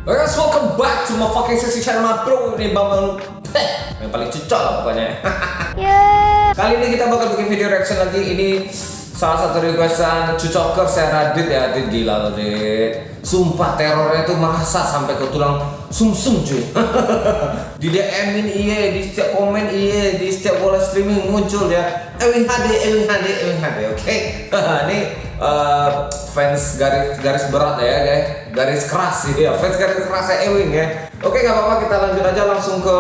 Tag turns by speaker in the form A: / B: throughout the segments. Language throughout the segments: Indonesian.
A: Guys, welcome back to my fucking sesi channel bro. Ini bang yang paling cocok lah pokoknya. Kali ini kita bakal bikin video reaction lagi. Ini salah satu requestan cucoker saya Radit ya. Radit gila loh Radit. Sumpah terornya itu merasa sampai ke tulang sumsum cuy. Di DM-in iya, di setiap komen iya, di setiap bola streaming muncul ya. Ewing HD, oke. Ini fans garis berat ya guys, garis keras ya, fans garis keras ya Ewing ya. Oke, nggak apa-apa, kita lanjut aja langsung ke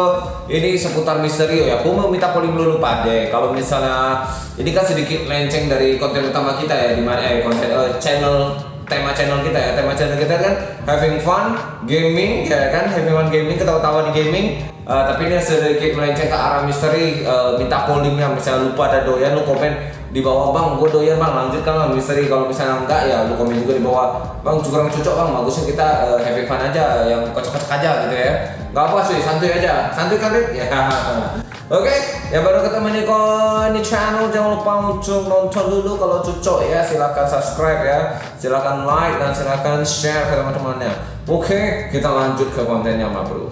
A: ini seputar misteri ya. Aku mau minta polling dulu Pade. Kalau misalnya ini kan sedikit melenceng dari konten utama kita ya, di mana konten tema channel kita ya. Tema channel kita kan having fun gaming ya kan, having fun gaming, ketawa-tawa di gaming. Tapi ini sedikit melenceng ke arah misteri. Minta pollingnya, misalnya lupa ada doyan, lu komen di bawah, bang gue doyan bang, lanjutkan bang misteri. Kalau misalnya enggak ya lu komen juga di bawah, bang kurang cocok bang, bagusnya kita having fun aja, yang kocok-kocok aja gitu ya. Gak apa sih, santuy aja, santuy kan Rit? Ya. Oke, yang baru ketemu di channel jangan lupa untuk nonton dulu. Kalau cocok ya silahkan subscribe ya, silahkan like dan silahkan share ke teman-temannya. Oke, kita lanjut ke kontennya ma bro.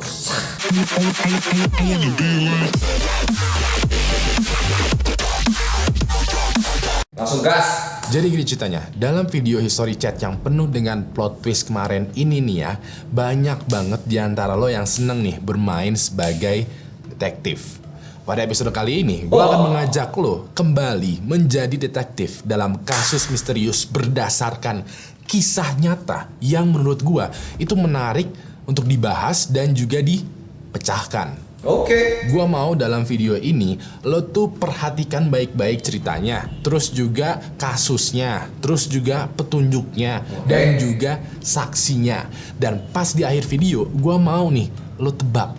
A: Langsung gas.
B: Jadi gini ceritanya, dalam video history chat yang penuh dengan plot twist kemarin ini nih ya, banyak banget diantara lo yang seneng nih bermain sebagai detektif. Pada episode kali ini, gue akan mengajak lo kembali menjadi detektif dalam kasus misterius berdasarkan kisah nyata yang menurut gue itu menarik untuk dibahas dan juga dipecahkan.
A: Oke.
B: Gua mau dalam video ini lo tuh perhatikan baik-baik ceritanya, terus juga kasusnya, terus juga petunjuknya, dan juga saksinya. Dan pas di akhir video, gua mau nih lo tebak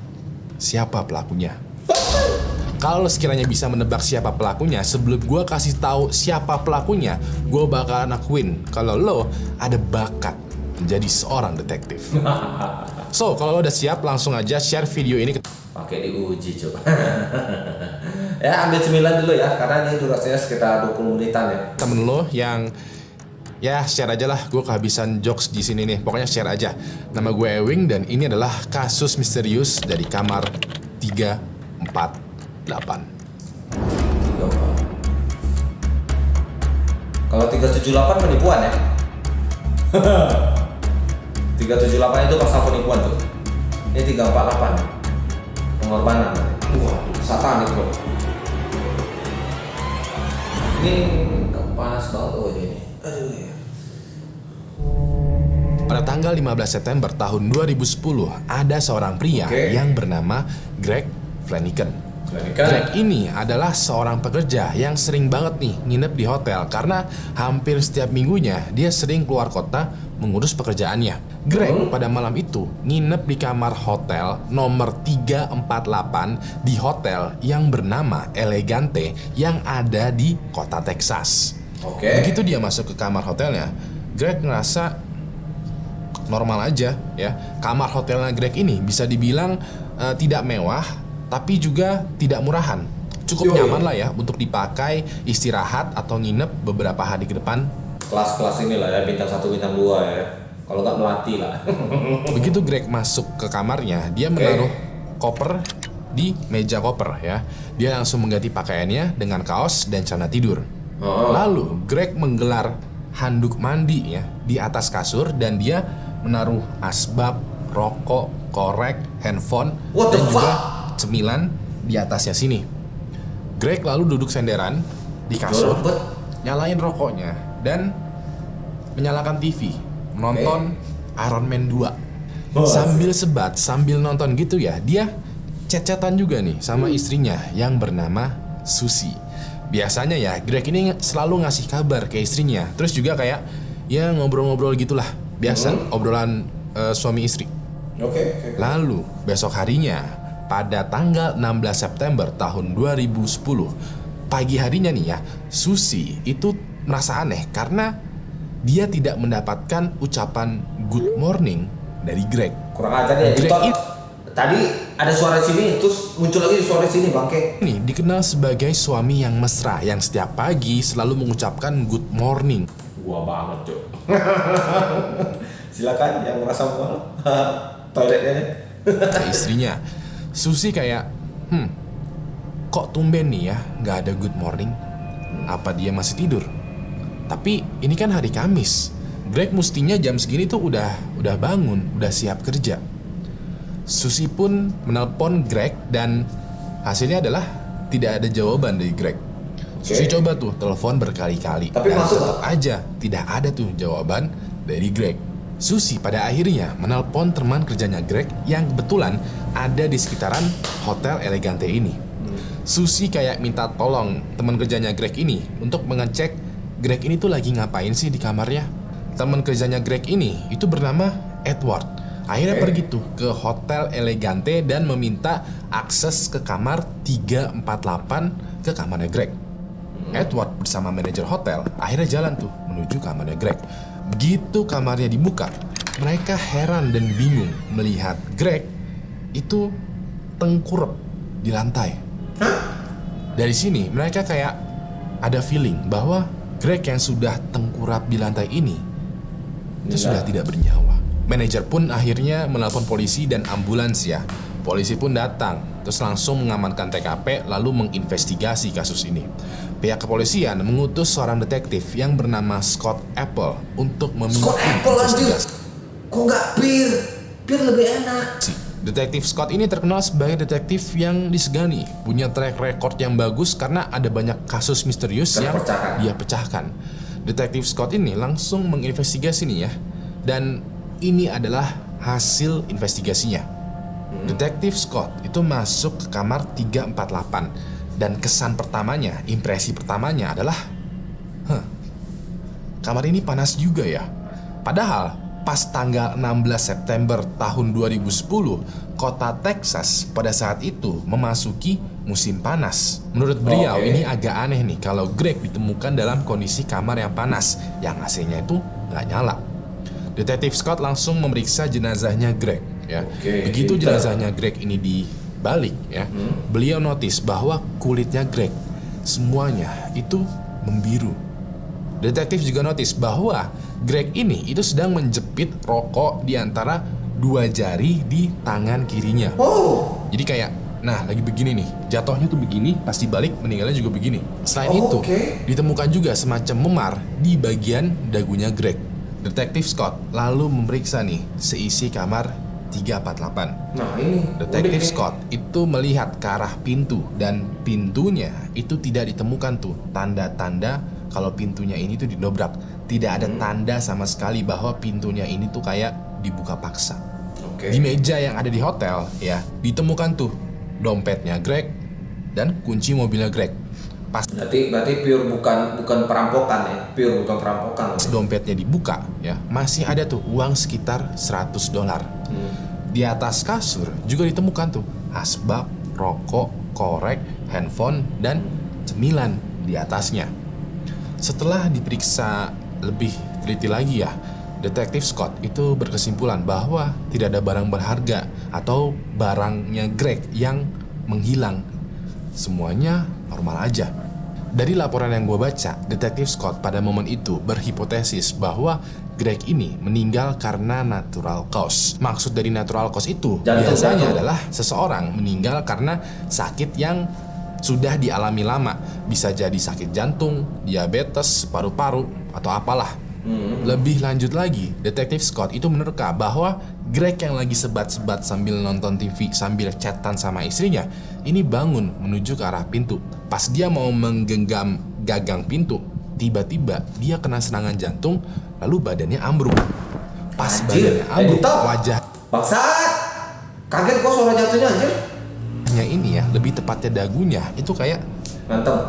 B: siapa pelakunya. Kalau lo sekiranya bisa menebak siapa pelakunya, sebelum gua kasih tahu siapa pelakunya, gua bakalan akuin kalau lo ada bakat menjadi seorang detektif. So, kalau lo udah siap, langsung aja share video ini ke
A: Pakai diuji coba. Ya ambil cemilan dulu ya, karena ini durasinya sekitar 20 menitan ya.
B: temen lo yang ya share aja lah, gue kehabisan jokes di sini nih. Pokoknya share aja. Nama gue Ewing dan ini adalah kasus misterius dari kamar 348.
A: Kalau 378 penipuan ya. 378 itu pasal penipuan tuh. Ini 348. Pengorbanan. Wah, satanik bro. Ini panas banget ini. Aduh ya.
B: Pada tanggal 15 September tahun 2010, ada seorang pria yang bernama Greg Flanagan. Greg ini adalah seorang pekerja yang sering banget nih nginep di hotel karena hampir setiap minggunya dia sering keluar kota mengurus pekerjaannya. Greg pada malam itu nginep di kamar hotel nomor 348 di hotel yang bernama Elegante yang ada di kota Texas. Begitu dia masuk ke kamar hotelnya, Greg ngerasa normal aja ya. Kamar hotelnya Greg ini bisa dibilang tidak mewah, tapi juga tidak murahan. Cukup nyaman lah ya untuk dipakai istirahat atau nginep beberapa hari ke depan.
A: Kelas-kelas inilah ya, bintang 1, bintang 2 ya. Kalau nggak melati lah.
B: Begitu Greg masuk ke kamarnya, dia menaruh koper di meja koper ya. Dia langsung mengganti pakaiannya dengan kaos dan celana tidur. Lalu Greg menggelar handuk mandi ya di atas kasur dan dia menaruh asbak, rokok, korek, handphone, dan juga cemilan di atasnya sini. Greg lalu duduk senderan di kasur, nyalain rokoknya dan menyalakan TV, menonton Iron Man 2. Sambil sebat, sambil nonton gitu ya, dia chat-chatan juga nih sama istrinya yang bernama Susie. Biasanya ya, Greg ini selalu ngasih kabar ke istrinya, terus juga kayak ya ngobrol-ngobrol gitulah, biasa obrolan suami istri. Lalu besok harinya, pada tanggal 16 September tahun 2010, pagi harinya nih ya, Susie itu merasa aneh karena dia tidak mendapatkan ucapan good morning dari Greg.
A: Kurang ajar ya. Tadi ada suara sini, terus muncul lagi suara sini bangke.
B: Ini dikenal sebagai suami yang mesra yang setiap pagi selalu mengucapkan good morning.
A: Gua banget, Cok. Silakan yang merasa mual. Toiletnya.
B: ke istrinya. Susi kayak, kok tumben nih ya nggak ada good morning? Apa dia masih tidur? Tapi ini kan hari Kamis. Greg mestinya jam segini tuh udah bangun, udah siap kerja. Susi pun menelpon Greg dan hasilnya adalah tidak ada jawaban dari Greg. Susi coba tuh telepon berkali-kali,
A: tapi
B: dan
A: masuk
B: tetap aja tidak ada tuh jawaban dari Greg. Susi pada akhirnya menelpon teman kerjanya Greg yang kebetulan ada di sekitaran Hotel Elegante ini. Susi kayak minta tolong teman kerjanya Greg ini untuk mengecek Greg ini tuh lagi ngapain sih di kamarnya. Teman kerjanya Greg ini itu bernama Edward. Akhirnya pergi tuh ke Hotel Elegante dan meminta akses ke kamar 348 ke kamarnya Greg. Edward bersama manajer hotel akhirnya jalan tuh menuju kamarnya Greg. Begitu kamarnya dibuka, mereka heran dan bingung melihat Greg itu tengkurap di lantai. Dari sini mereka kayak ada feeling bahwa Greg yang sudah tengkurap di lantai ini itu sudah tidak bernyawa. Manajer pun akhirnya menelpon polisi dan ambulans ya. Polisi pun datang, terus langsung mengamankan TKP lalu menginvestigasi kasus ini. Pihak kepolisian mengutus seorang detektif yang bernama Scott Apple untuk memimpin investigasi.
A: Kok nggak Pir? Pir lebih enak.
B: Detektif Scott ini terkenal sebagai detektif yang disegani, punya track record yang bagus karena ada banyak kasus misterius yang dia pecahkan. Detektif Scott ini langsung menginvestigasi nih ya, dan ini adalah hasil investigasinya. Detektif Scott itu masuk ke kamar 348 dan kesan pertamanya, impresi pertamanya adalah, kamar ini panas juga ya. Padahal pas tanggal 16 September tahun 2010, kota Texas pada saat itu memasuki musim panas. Menurut beliau ini agak aneh nih kalau Greg ditemukan dalam kondisi kamar yang panas, yang AC-nya itu nggak nyala. Detektif Scott langsung memeriksa jenazahnya Greg ya. Begitu jenazahnya Greg ini dibalik ya, beliau notice bahwa kulitnya Greg semuanya itu membiru. Detektif juga notice bahwa Greg ini itu sedang menjepit rokok di antara dua jari di tangan kirinya. Jadi kayak, nah lagi begini nih, jatuhnya tuh begini, pasti balik meninggalnya juga begini. Selain itu, ditemukan juga semacam memar di bagian dagunya Greg. Detektif Scott lalu memeriksa nih seisi kamar 348.
A: Nah ini
B: Detektif Scott itu melihat ke arah pintu dan pintunya itu tidak ditemukan tuh tanda-tanda kalau pintunya ini tuh didobrak. Tidak ada tanda sama sekali bahwa pintunya ini tuh kayak dibuka paksa. Di meja yang ada di hotel ya ditemukan tuh dompetnya Greg dan kunci mobilnya Greg.
A: Berarti pure bukan perampokan ya, pure bukan perampokan.
B: Dompetnya dibuka ya, masih ada tuh uang sekitar $100. Di atas kasur juga ditemukan tuh asbak, rokok, korek, handphone dan cemilan di atasnya. Setelah diperiksa lebih teliti lagi ya, Detektif Scott itu berkesimpulan bahwa tidak ada barang berharga atau barangnya Greg yang menghilang. Semuanya normal aja. Dari laporan yang gue baca, Detektif Scott pada momen itu berhipotesis bahwa Greg ini meninggal karena natural cause. Maksud dari natural cause itu biasanya adalah seseorang meninggal karena sakit yang sudah dialami lama. Bisa jadi sakit jantung, diabetes, paru-paru, atau apalah. Lebih lanjut lagi, Detektif Scott itu menerka bahwa Greg yang lagi sebat-sebat sambil nonton TV sambil chatan sama istrinya ini bangun menuju ke arah pintu. Pas dia mau menggenggam gagang pintu, tiba-tiba dia kena serangan jantung lalu badannya ambruk. Pas badannya ambruk, wajah
A: bangsat. Kaget kok suara jatuhnya anjir.
B: Ini ya, lebih tepatnya dagunya itu kayak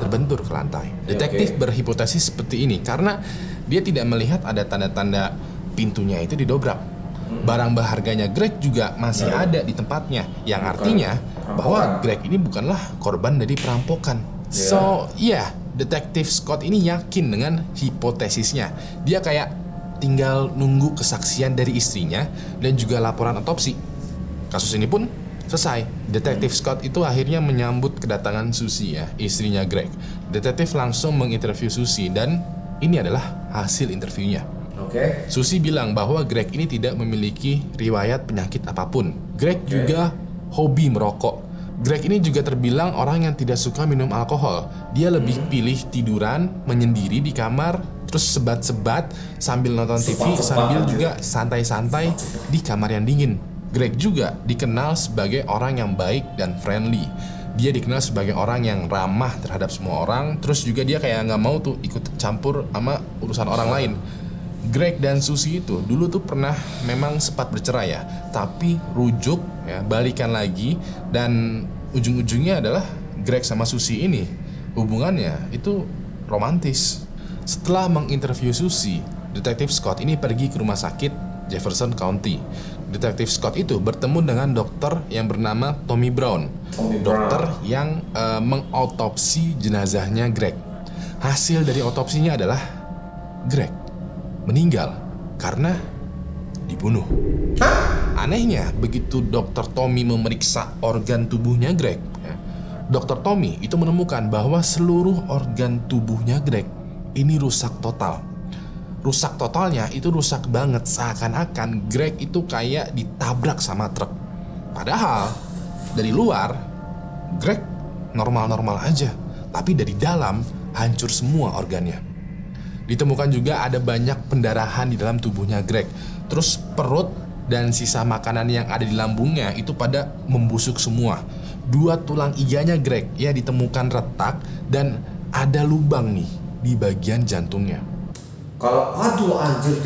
B: terbentur ke lantai. Detektif berhipotesis seperti ini karena dia tidak melihat ada tanda-tanda pintunya itu didobrak. Barang berharganya Greg juga masih ada di tempatnya, yang artinya bahwa Greg ini bukanlah korban dari perampokan. So, Detektif Scott ini yakin dengan hipotesisnya. Dia kayak tinggal nunggu kesaksian dari istrinya dan juga laporan otopsi. Kasus ini pun selesai. Detektif Scott itu akhirnya menyambut kedatangan Susi ya, istrinya Greg. Detektif langsung menginterview Susi dan ini adalah hasil interviewnya.
A: Oke.
B: Susi bilang bahwa Greg ini tidak memiliki riwayat penyakit apapun. Greg juga hobi merokok. Greg ini juga terbilang orang yang tidak suka minum alkohol. Dia lebih pilih tiduran, menyendiri di kamar, terus sebat-sebat sambil nonton TV, sambil juga santai-santai di kamar yang dingin. Greg juga dikenal sebagai orang yang baik dan friendly. Dia dikenal sebagai orang yang ramah terhadap semua orang, terus juga dia kayak nggak mau tuh ikut campur sama urusan orang lain. Greg dan Susi itu dulu tuh pernah memang sempat bercerai ya, tapi rujuk ya, balikan lagi, dan ujung-ujungnya adalah Greg sama Susi ini hubungannya itu romantis. Setelah menginterview Susi, Detektif Scott ini pergi ke rumah sakit Jefferson County. Detektif Scott itu bertemu dengan dokter yang bernama Tommy Brown. Dokter yang mengautopsi jenazahnya Greg. Hasil dari otopsinya adalah Greg meninggal karena dibunuh. Anehnya, begitu Dr. Tommy memeriksa organ tubuhnya Greg, Dr. Tommy itu menemukan bahwa seluruh organ tubuhnya Greg ini rusak total. Rusak totalnya itu rusak banget, seakan-akan Greg itu kayak ditabrak sama truk. Padahal dari luar Greg normal-normal aja, tapi dari dalam hancur semua organnya. Ditemukan juga ada banyak pendarahan di dalam tubuhnya Greg. Terus perut dan sisa makanan yang ada di lambungnya itu pada membusuk semua. 2 tulang iganya Greg ya ditemukan retak dan ada lubang nih di bagian jantungnya.
A: Kalau aduh anjir,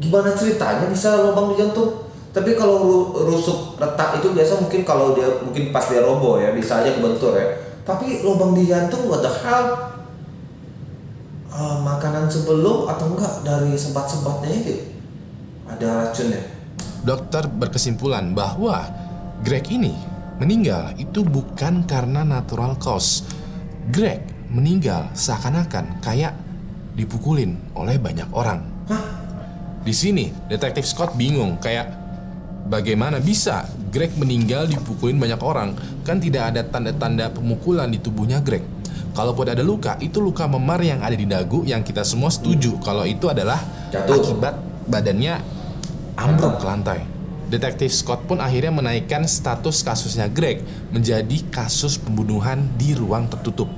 A: gimana ceritanya bisa lubang di jantung? Tapi kalau rusuk retak itu biasa mungkin kalau dia mungkin pas dia roboh ya bisa aja kebentur ya. Tapi lubang di jantung what the hell? Makanan sebelum atau enggak dari sebat-sebatnya itu ada racunnya.
B: Dokter berkesimpulan bahwa Greg ini meninggal itu bukan karena natural cause. Greg meninggal seakan-akan kayak dipukulin oleh banyak orang. Di sini Detektif Scott bingung, kayak bagaimana bisa Greg meninggal dipukulin banyak orang? Kan tidak ada tanda-tanda pemukulan di tubuhnya Greg. Kalaupun ada luka, itu luka memar yang ada di dagu yang kita semua setuju kalau itu adalah akibat badannya ambruk ke lantai. Detektif Scott pun akhirnya menaikkan status kasusnya Greg menjadi kasus pembunuhan di ruang tertutup.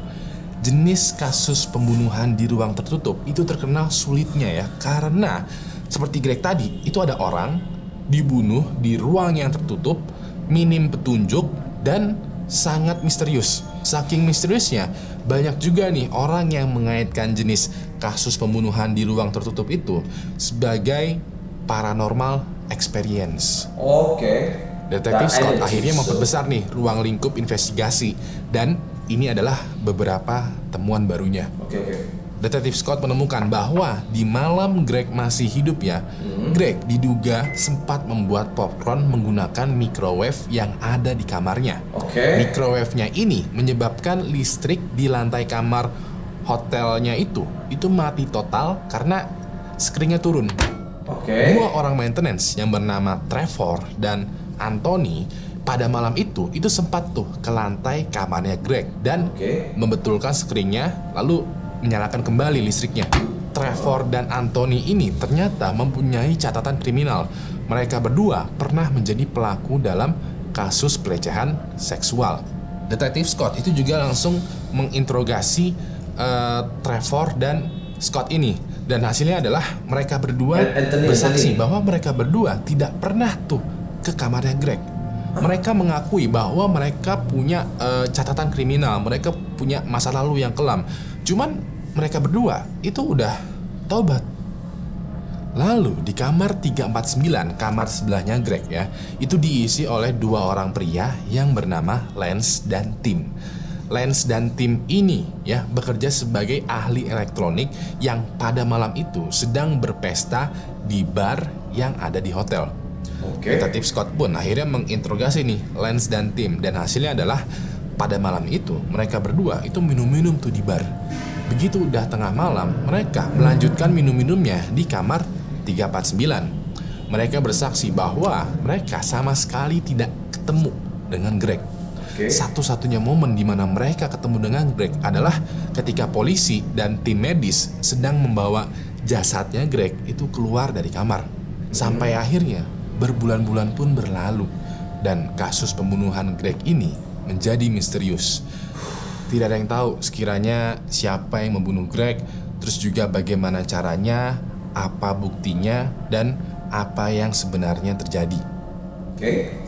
B: Jenis kasus pembunuhan di ruang tertutup itu terkenal sulitnya ya, karena seperti Greg tadi, itu ada orang dibunuh di ruang yang tertutup, minim petunjuk, dan sangat misterius. Saking misteriusnya, banyak juga nih orang yang mengaitkan jenis kasus pembunuhan di ruang tertutup itu sebagai paranormal experience.
A: Oke.
B: Detektif Scott akhirnya memperbesar nih ruang lingkup investigasi, dan ini adalah beberapa temuan barunya.
A: Oke.
B: Detektif Scott menemukan bahwa di malam Greg masih hidup ya, Greg diduga sempat membuat popcorn menggunakan microwave yang ada di kamarnya. Microwave-nya ini menyebabkan listrik di lantai kamar hotelnya itu mati total karena screen-nya turun. Dua orang maintenance yang bernama Trevor dan Anthony pada malam itu sempat tuh ke lantai kamarnya Greg dan membetulkan screen-nya lalu menyalakan kembali listriknya. Trevor dan Anthony ini ternyata mempunyai catatan kriminal. Mereka berdua pernah menjadi pelaku dalam kasus pelecehan seksual. Detektif Scott itu juga langsung menginterogasi Trevor dan Scott ini, dan hasilnya adalah mereka berdua bersaksi bahwa mereka berdua tidak pernah tuh ke kamarnya Greg. Mereka mengakui bahwa mereka punya catatan kriminal, mereka punya masa lalu yang kelam. Cuman mereka berdua itu udah taubat. Lalu di kamar 349, kamar sebelahnya Greg ya, itu diisi oleh 2 orang pria yang bernama Lance dan Tim. Lance dan Tim ini ya bekerja sebagai ahli elektronik yang pada malam itu sedang berpesta di bar yang ada di hotel. Detektif Scott pun akhirnya menginterogasi nih Lance dan Tim, dan hasilnya adalah pada malam itu mereka berdua itu minum-minum tuh di bar. Begitu udah tengah malam, mereka melanjutkan minum-minumnya di kamar 349. Mereka bersaksi bahwa mereka sama sekali tidak ketemu dengan Greg. Satu-satunya momen di mana mereka ketemu dengan Greg adalah ketika polisi dan tim medis sedang membawa jasadnya Greg itu keluar dari kamar. Sampai akhirnya berbulan-bulan pun berlalu dan kasus pembunuhan Greg ini menjadi misterius. Tidak ada yang tahu sekiranya siapa yang membunuh Greg, terus juga bagaimana caranya, apa buktinya, dan apa yang sebenarnya terjadi.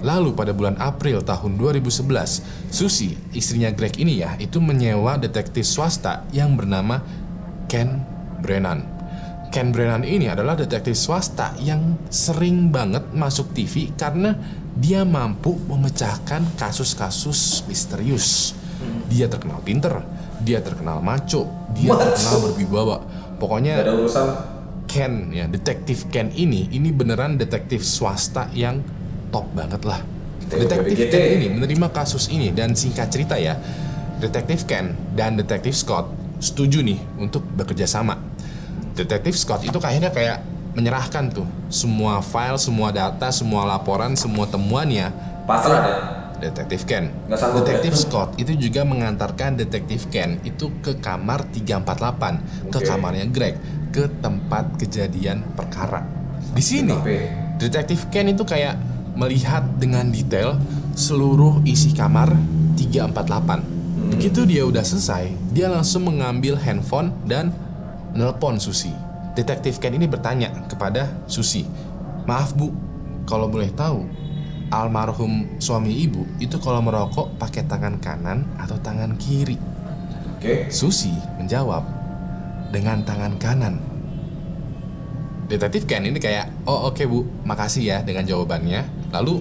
B: Lalu pada bulan April tahun 2011, Susie, istrinya Greg ini ya, itu menyewa detektif swasta yang bernama Ken Brennan. Ken Brennan ini adalah detektif swasta yang sering banget masuk TV karena dia mampu memecahkan kasus-kasus misterius. Dia terkenal pinter, dia terkenal maco, dia terkenal berwibawa. Pokoknya
A: gak ada urusan.
B: Ken ya, detektif Ken ini beneran detektif swasta yang top banget lah. Detektif Ken ini menerima kasus ini dan singkat cerita ya, detektif Ken dan detektif Scott setuju nih untuk bekerja sama. Detektif Scott itu akhirnya kayak menyerahkan tuh semua file, semua data, semua laporan, semua temuannya
A: pasrah deh.
B: Detektif Ken.
A: ya?
B: Detektif Scott itu juga mengantarkan detektif Ken itu ke kamar 348, ke kamarnya Greg, ke tempat kejadian perkara. Di sini detektif Ken itu kayak melihat dengan detail seluruh isi kamar 348. Begitu dia udah selesai, dia langsung mengambil handphone dan menelpon Susie. Detektif Ken ini bertanya kepada Susie, "Maaf Bu, kalau boleh tahu, almarhum suami ibu itu kalau merokok pakai tangan kanan atau tangan kiri?" Susie menjawab, "Dengan tangan kanan." Detektif Ken ini kayak, "Oh oke Bu, makasih ya," dengan jawabannya. Lalu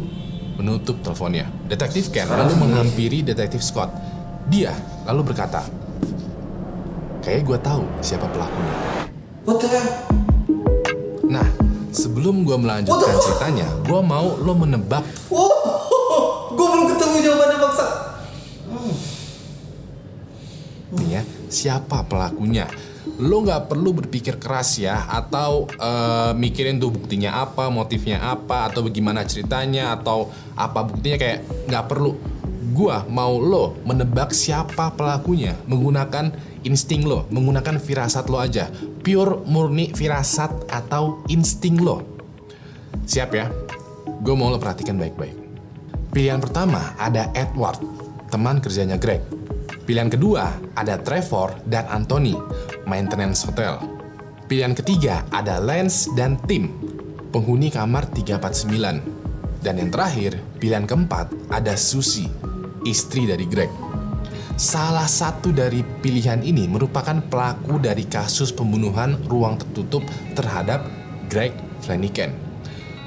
B: menutup teleponnya. Detektif Ken lalu menghampiri detektif Scott. Dia lalu berkata, "Kayaknya gue tahu siapa pelakunya."
A: What the hell?
B: Nah, sebelum gue melanjutkan ceritanya, gue mau lo menebak.
A: Gue belum ketemu jawabannya bangsa.
B: Nih ya, siapa pelakunya? Lo nggak perlu berpikir keras ya, atau mikirin tuh buktinya apa, motifnya apa, atau bagaimana ceritanya, atau apa buktinya, kayak nggak perlu. Gua mau lo menebak siapa pelakunya menggunakan insting lo, menggunakan firasat lo aja, pure murni firasat atau insting lo. Siap ya? Gue mau lo perhatikan baik-baik. Pilihan pertama ada Edward, teman kerjanya Greg. Pilihan kedua ada Trevor dan Anthony, maintenance hotel. Pilihan ketiga ada Lance dan Tim, penghuni kamar 349. Dan yang terakhir, pilihan keempat ada Susie, istri dari Greg. Salah satu dari pilihan ini merupakan pelaku dari kasus pembunuhan ruang tertutup terhadap Greg Flanagan.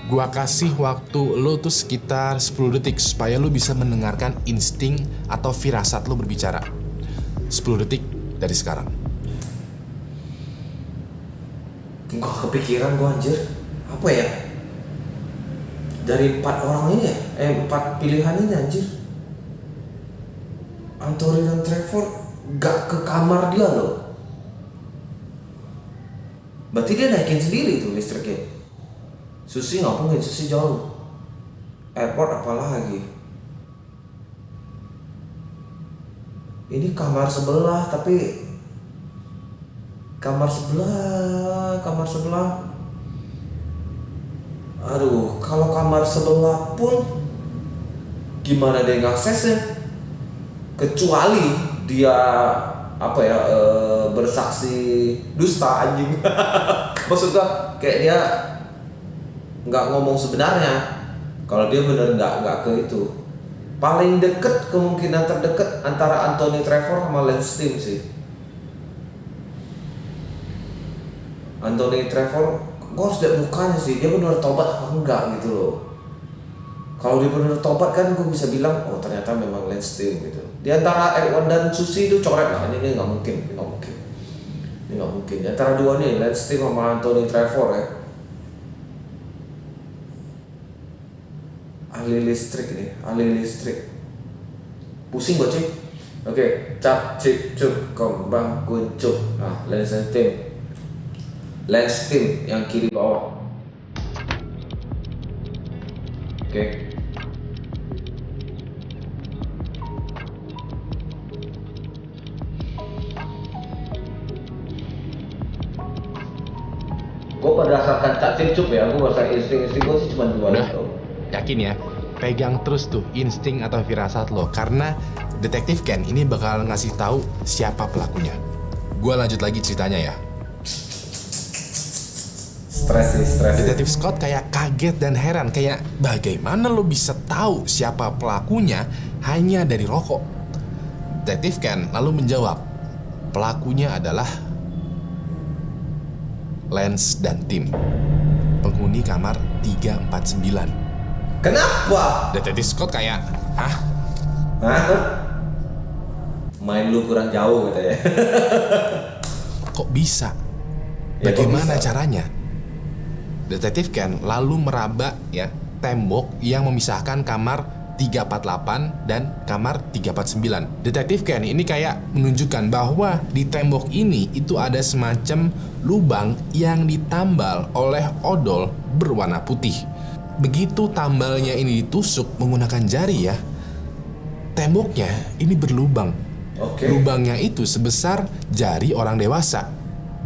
B: Gua kasih waktu lo tuh sekitar 10 detik supaya lo bisa mendengarkan insting atau firasat lo berbicara. 10 detik dari sekarang.
A: Gak kepikiran gue anjir. Apa ya? Dari 4 orang ini ya? 4 pilihan ini anjir. Anthony dan Trevor gak ke kamar dia loh. Berarti dia naikin sendiri tuh listriknya. Susie nggak mungkin, Susie jauh. Airport apalagi. Ini kamar sebelah, tapi kamar sebelah. Aduh, kalau kamar sebelah pun gimana dia ngaksesnya? Kecuali dia bersaksi dusta anjing. Maksudnya kayak dia nggak ngomong sebenarnya. Kalau dia bener nggak ke itu. Paling deket, kemungkinan terdekat antara Anthony Trevor sama Lance Tim sih. Anthony Trevor, gue harus lihat mukanya sih, dia bener tobat apa enggak gitu loh. Kalau dia bener tobat kan gue bisa bilang, oh ternyata memang Lance Tim gitu. Di antara Edward dan Susie itu coret lah, ini nggak mungkin. Di antara dua nih, Lance Tim sama Anthony Trevor ya. Ahli listrik. Pusing gak cuy? Oke, cap, cip, cup, kembang, kuncup. Nah, Lance Tim yang kiri bawah. Oke. berdasarkan Cak Cincup ya, aku merasa insting gue sih cuma dua
B: Udah,
A: itu.
B: yakin ya? Pegang terus tuh insting atau firasat lo, karena Detektif Ken ini bakal ngasih tahu siapa pelakunya. Gua lanjut lagi ceritanya ya.
A: Stres sih.
B: Detektif Scott kayak kaget dan heran, kayak bagaimana lo bisa tahu siapa pelakunya hanya dari rokok? Detektif Ken lalu menjawab, pelakunya adalah Lance dan Tim, penghuni kamar 349.
A: Kenapa?
B: Detektif Scott kayak, hah?
A: Main lu kurang jauh gitu ya.
B: Kok bisa?
A: Ya,
B: Bagaimana
A: kok bisa?
B: caranya? Detektif Ken lalu meraba ya tembok yang memisahkan kamar 348 dan kamar 349. Detektif Ken ini kayak menunjukkan bahwa di tembok ini itu ada semacam lubang yang ditambal oleh odol berwarna putih. Begitu tambalnya ini ditusuk menggunakan jari ya, temboknya ini berlubang.
A: Oke.
B: Lubangnya itu sebesar jari orang dewasa.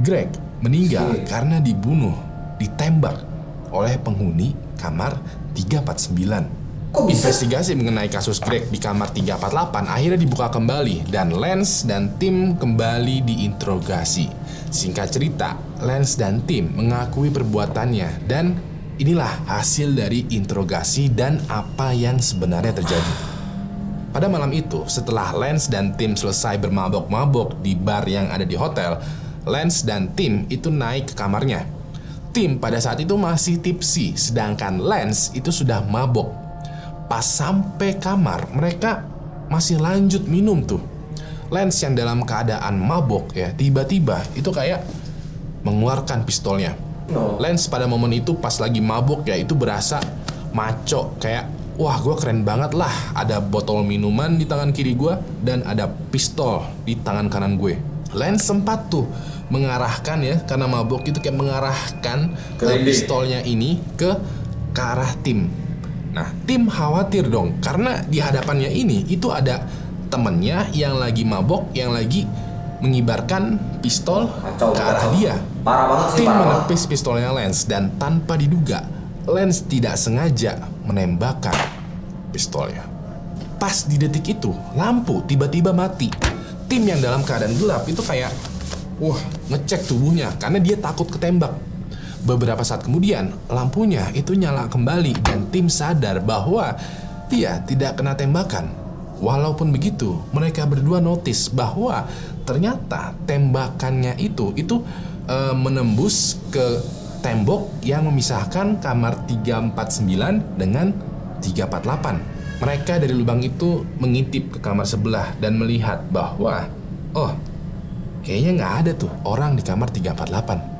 B: Greg meninggal karena dibunuh, ditembak oleh penghuni kamar 349.
A: Kok bisa?
B: Investigasi mengenai kasus Greg di kamar 348 akhirnya dibuka kembali dan Lance dan Tim kembali diinterogasi. Singkat cerita, Lance dan Tim mengakui perbuatannya dan inilah hasil dari interogasi dan apa yang sebenarnya terjadi. Pada malam itu, setelah Lance dan Tim selesai bermabok-mabok di bar yang ada di hotel, Lance dan Tim itu naik ke kamarnya. Tim pada saat itu masih tipsi, sedangkan Lance itu sudah mabok. Pas sampai kamar, mereka masih lanjut minum tuh. Lance yang dalam keadaan mabok ya, tiba-tiba itu kayak mengeluarkan pistolnya. Lance pada momen itu pas lagi mabok ya, itu berasa maco, kayak wah gue keren banget lah, ada botol minuman di tangan kiri gue dan ada pistol di tangan kanan gue. Lance sempat tuh mengarahkan ya, karena mabok itu kayak mengarahkan pistolnya ini ke arah Tim. Nah, Tim khawatir dong, karena di hadapannya ini itu ada temennya yang lagi mabok, yang lagi mengibarkan pistol ke arah dia.
A: Parah banget sih,
B: Tim
A: parah banget.
B: menepis pistolnya Lance dan tanpa diduga, Lance tidak sengaja menembakkan pistolnya. Pas di detik itu, lampu tiba-tiba mati. Tim yang dalam keadaan gelap itu kayak ngecek tubuhnya karena dia takut ketembak. Beberapa saat kemudian, lampunya itu nyala kembali dan Tim sadar bahwa dia tidak kena tembakan. Walaupun begitu, mereka berdua notice bahwa ternyata tembakannya itu menembus ke tembok yang memisahkan kamar 349 dengan 348. Mereka dari lubang itu mengintip ke kamar sebelah dan melihat bahwa kayaknya nggak ada tuh orang di kamar 348.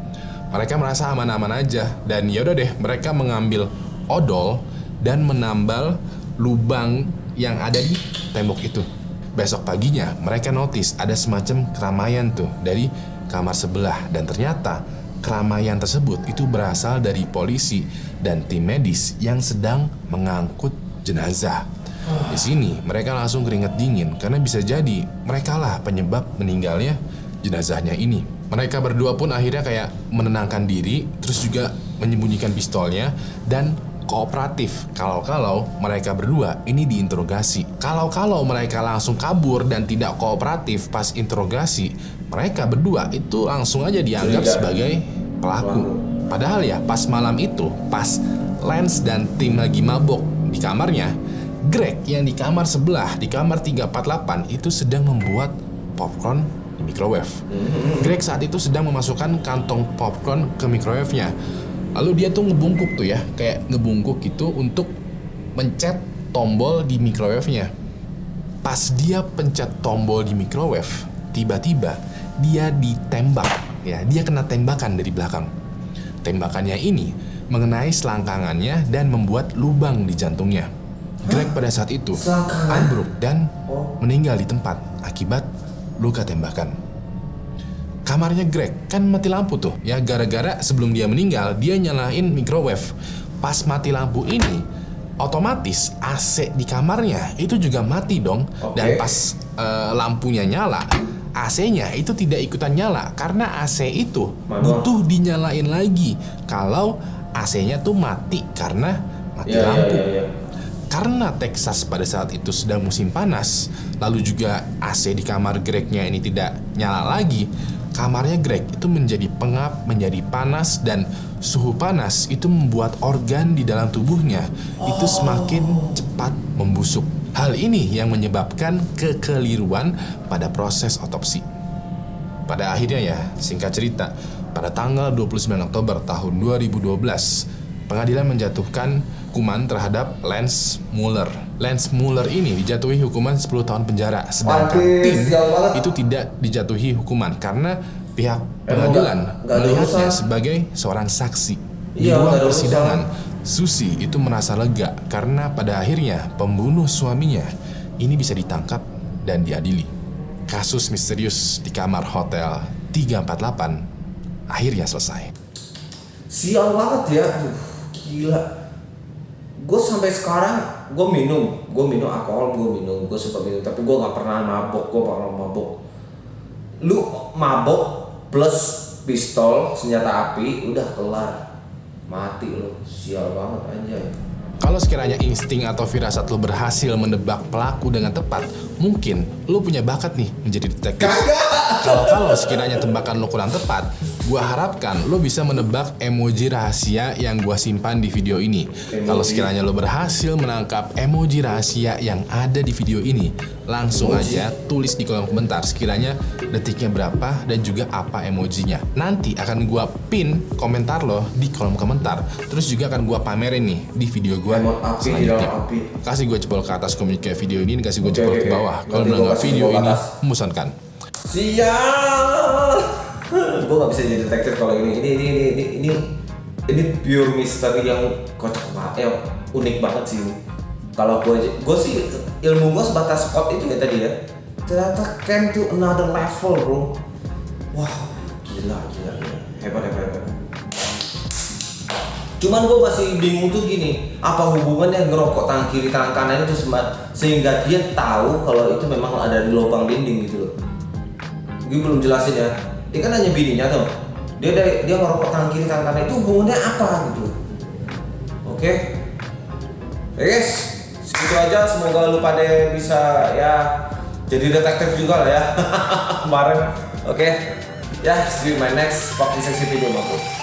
B: Mereka merasa aman-aman aja dan yaudah deh, mereka mengambil odol dan menambal lubang yang ada di tembok itu. Besok paginya mereka notice ada semacam keramaian tuh dari kamar sebelah dan ternyata keramaian tersebut itu berasal dari polisi dan tim medis yang sedang mengangkut jenazah. Di sini mereka langsung keringat dingin karena bisa jadi mereka lah penyebab meninggalnya jenazahnya ini. Mereka berdua pun akhirnya kayak menenangkan diri, terus juga menyembunyikan pistolnya dan kooperatif kalau mereka berdua ini diinterogasi. Kalau mereka langsung kabur dan tidak kooperatif pas interogasi, mereka berdua itu langsung aja dianggap sebagai pelaku. Padahal ya pas malam itu, pas Lance dan Tim lagi mabok di kamarnya, Greg yang di kamar sebelah, di kamar 348 itu sedang membuat popcorn di microwave. Greg saat itu sedang memasukkan kantong popcorn ke microwave-nya. Lalu dia tuh ngebungkuk tuh ya, kayak ngebungkuk gitu untuk mencet tombol di microwave-nya. Pas dia pencet tombol di microwave, tiba-tiba dia ditembak. Ya, dia kena tembakan dari belakang. Tembakannya ini mengenai selangkangannya dan membuat lubang di jantungnya. Greg pada saat itu ambruk dan meninggal di tempat akibat luka tembakan. Kamarnya Greg kan mati lampu tuh ya, gara-gara sebelum dia meninggal dia nyalain microwave. Pas mati lampu ini otomatis AC di kamarnya itu juga mati dong. Dan pas lampunya nyala, AC-nya itu tidak ikutan nyala karena AC itu butuh dinyalain lagi kalau AC-nya tuh mati karena mati lampu. Karena Texas pada saat itu sedang musim panas, lalu juga AC di kamar Greg-nya ini tidak nyala lagi, kamarnya Greg itu menjadi pengap, menjadi panas, dan suhu panas itu membuat organ di dalam tubuhnya itu semakin cepat membusuk. Hal ini yang menyebabkan kekeliruan pada proses otopsi. Pada akhirnya ya, singkat cerita, pada tanggal 29 Oktober tahun 2012, pengadilan menjatuhkan hukuman terhadap Lance Mueller. Lance Mueller ini dijatuhi hukuman 10 tahun penjara, sedangkan Tim itu tidak dijatuhi hukuman karena pihak pengadilan melihatnya sebagai seorang saksi. Di ruang persidangan, Susie itu merasa lega karena pada akhirnya pembunuh suaminya ini bisa ditangkap dan diadili. Kasus misterius di kamar hotel 348 akhirnya selesai.
A: Sial banget ya, gila. Gue sampai sekarang gue minum alkohol, gue suka minum, tapi gue nggak pernah mabok. Lu mabok plus pistol senjata api udah kelar, mati lu, sial banget anjay.
B: Kalau sekiranya insting atau firasat lo berhasil menebak pelaku dengan tepat, mungkin lo punya bakat nih menjadi detektif. Kalau sekiranya tebakan lo kurang tepat, gua harapkan lo bisa menebak emoji rahasia yang gua simpan di video ini. Kalau sekiranya lo berhasil menangkap emoji rahasia yang ada di video ini, langsung aja tulis di kolom komentar sekiranya detiknya berapa dan juga apa emojinya. Nanti akan gua pin komentar lo di kolom komentar. Terus juga akan gua pamerin nih di video gua selanjutnya. Kasih gue jempol ke atas komen kayak video ini, kasih gue jempol ke bawah kalau menganggap video ini membosankan.
A: Sial. Gue gak bisa jadi detektif kalau ini pure misteri yang kocak banget, unik banget sih. Kalau gue sih ilmu gue sebatas Scott itu ya tadi ya. Ternyata came to another level bro. Wah gila. Hebat. Cuman gue masih bingung tuh gini, apa hubungannya ngerokok tangan kiri tangan kanan itu sehingga dia tahu kalau itu memang ada di lubang dinding gitu loh. Gue belum jelasin ya. Dia kan hanya bininya tuh. Dia ngerokok tangan kiri tangan kanan itu hubungannya apa gitu. Oke. Guys, segitu aja. Semoga lu pada bisa ya jadi detektif juga lah ya kemarin. Oke. Ya, see you in my next Fucking Sexy video aku.